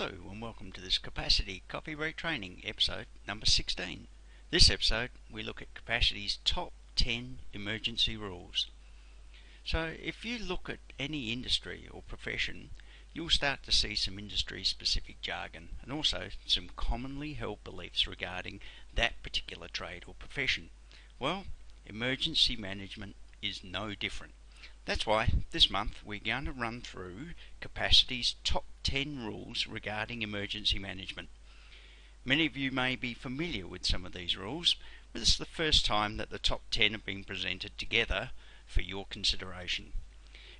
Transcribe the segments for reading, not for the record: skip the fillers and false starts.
Hello and welcome to this Capacity Copyright Training episode number 16. This episode we look at Capacity's top 10 emergency rules. So if you look at any industry or profession, you'll start to see some industry specific jargon and also some commonly held beliefs regarding that particular trade or profession. Well, emergency management is no different. That's why this month we're going to run through Capacity's top 10 rules regarding emergency management. Many of you may be familiar with some of these rules, but this is the first time that the top 10 have been presented together for your consideration.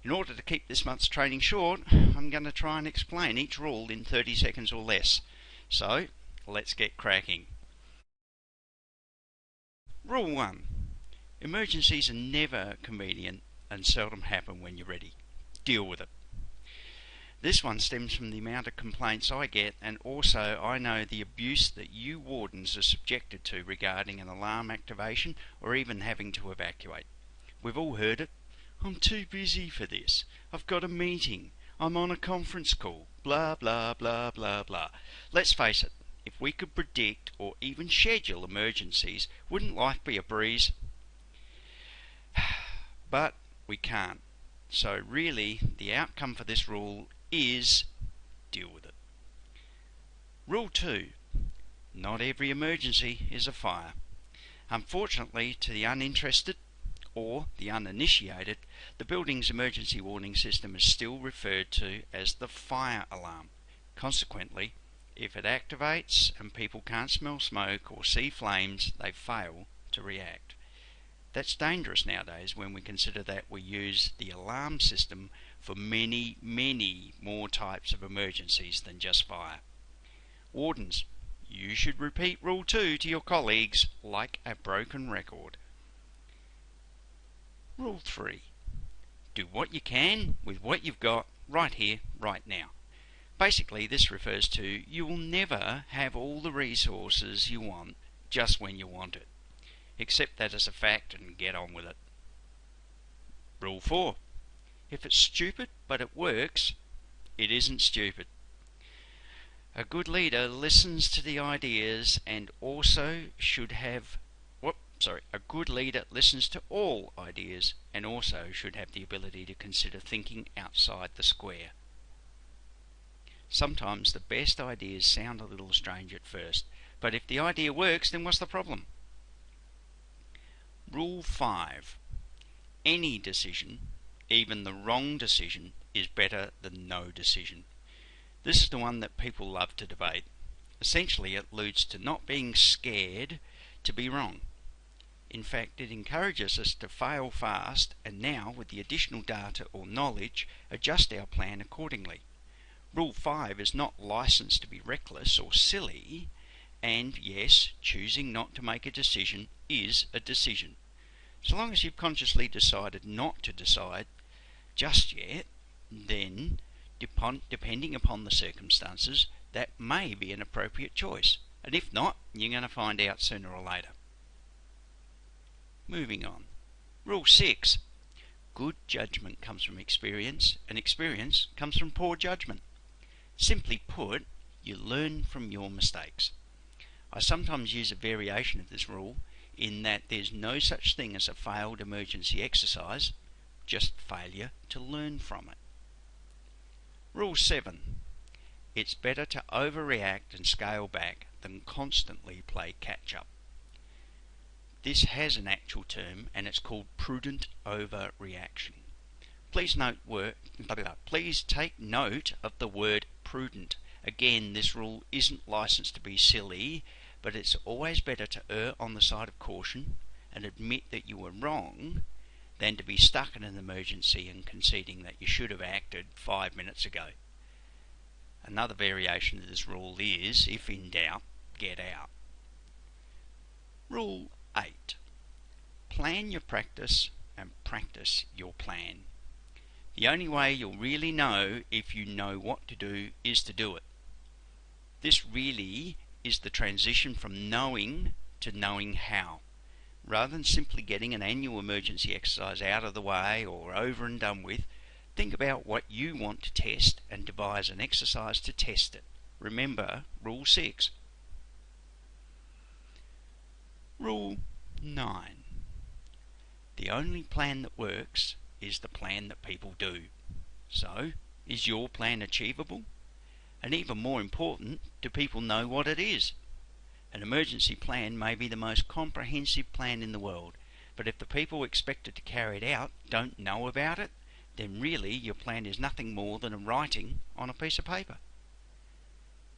In order to keep this month's training short, I'm going to try and explain each rule in 30 seconds or less. So, let's get cracking. Rule 1. Emergencies are never convenient and seldom happen when you're ready. Deal with it. This one stems from the amount of complaints I get, and also I know the abuse that you wardens are subjected to regarding an alarm activation or even having to evacuate. We've all heard it. I'm too busy for this. I've got a meeting. I'm on a conference call. Blah blah blah blah blah. Let's face it, if we could predict or even schedule emergencies, wouldn't life be a breeze? But we can't. So really, the outcome for this rule is deal with it. Rule 2. Not every emergency is a fire. Unfortunately, to the uninterested or the uninitiated, the building's emergency warning system is still referred to as the fire alarm. Consequently, if it activates and people can't smell smoke or see flames, they fail to react. That's dangerous nowadays when we consider that we use the alarm system for many more types of emergencies than just fire. Wardens, you should repeat Rule 2 to your colleagues like a broken record. Rule 3. Do what you can with what you've got right here, right now. Basically, this refers to you will never have all the resources you want just when you want it. Accept that as a fact and get on with it. Rule 4. If it's stupid but it works, it isn't stupid. A good leader listens to the ideas and also should have a good leader listens to all ideas and also should have the ability to consider thinking outside the square. Sometimes the best ideas sound a little strange at first, but if the idea works, then what's the problem? Rule 5. Any decision, even the wrong decision, is better than no decision. This is the one that people love to debate. Essentially, it alludes to not being scared to be wrong. In fact, it encourages us to fail fast and now, with the additional data or knowledge, adjust our plan accordingly. Rule 5 is not licensed to be reckless or silly, and yes, choosing not to make a decision is a decision. So long as you've consciously decided not to decide just yet, then, depending upon the circumstances, that may be an appropriate choice. And if not, you're going to find out sooner or later. Moving on. Rule 6. Good judgment comes from experience, and experience comes from poor judgment. Simply put, you learn from your mistakes. I sometimes use a variation of this rule in that there's no such thing as a failed emergency exercise, just failure to learn from it. Rule 7. It's better to overreact and scale back than constantly play catch up. This has an actual term and it's called prudent overreaction. Please take note of the word prudent. Again, this rule isn't licensed to be silly, but it's always better to err on the side of caution and admit that you were wrong than to be stuck in an emergency and conceding that you should have acted 5 minutes ago. Another variation of this rule is, if in doubt, get out. Rule 8. Plan your practice and practice your plan. The only way you'll really know if you know what to do is to do it. This really is the transition from knowing to knowing how. Rather than simply getting an annual emergency exercise out of the way or over and done with, think about what you want to test and devise an exercise to test it. remember Rule 6. Rule 9. The only plan that works is the plan that people do. So, is your plan achievable? And even more important, do people know what it is? An emergency plan may be the most comprehensive plan in the world, but if the people expected to carry it out don't know about it, then really your plan is nothing more than a writing on a piece of paper.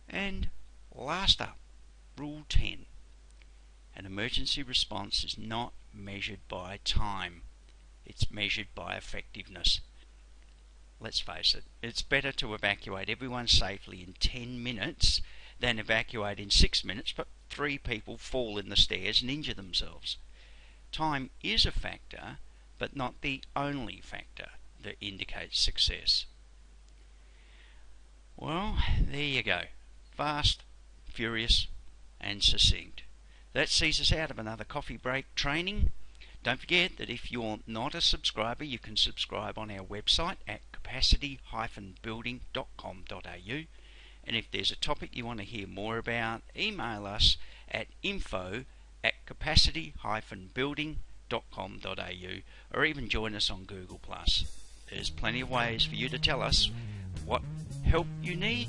And last up, Rule 10. An emergency response is not measured by time. It's measured by effectiveness. Let's face it, it's better to evacuate everyone safely in 10 minutes than evacuate in 6 minutes but 3 people fall in the stairs and injure themselves. Time is a factor, but not the only factor that indicates success. Well, there you go. Fast, furious, and succinct. That sees us out of another coffee break training. Don't forget that if you're not a subscriber, you can subscribe on our website at capacity-building.com.au. And if there's a topic you want to hear more about, email us at info@capacity-building.com.au, or even join us on Google+. There's plenty of ways for you to tell us what help you need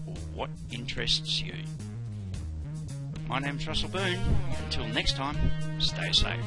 or what interests you. My name's Russell Boone. Until next time, stay safe.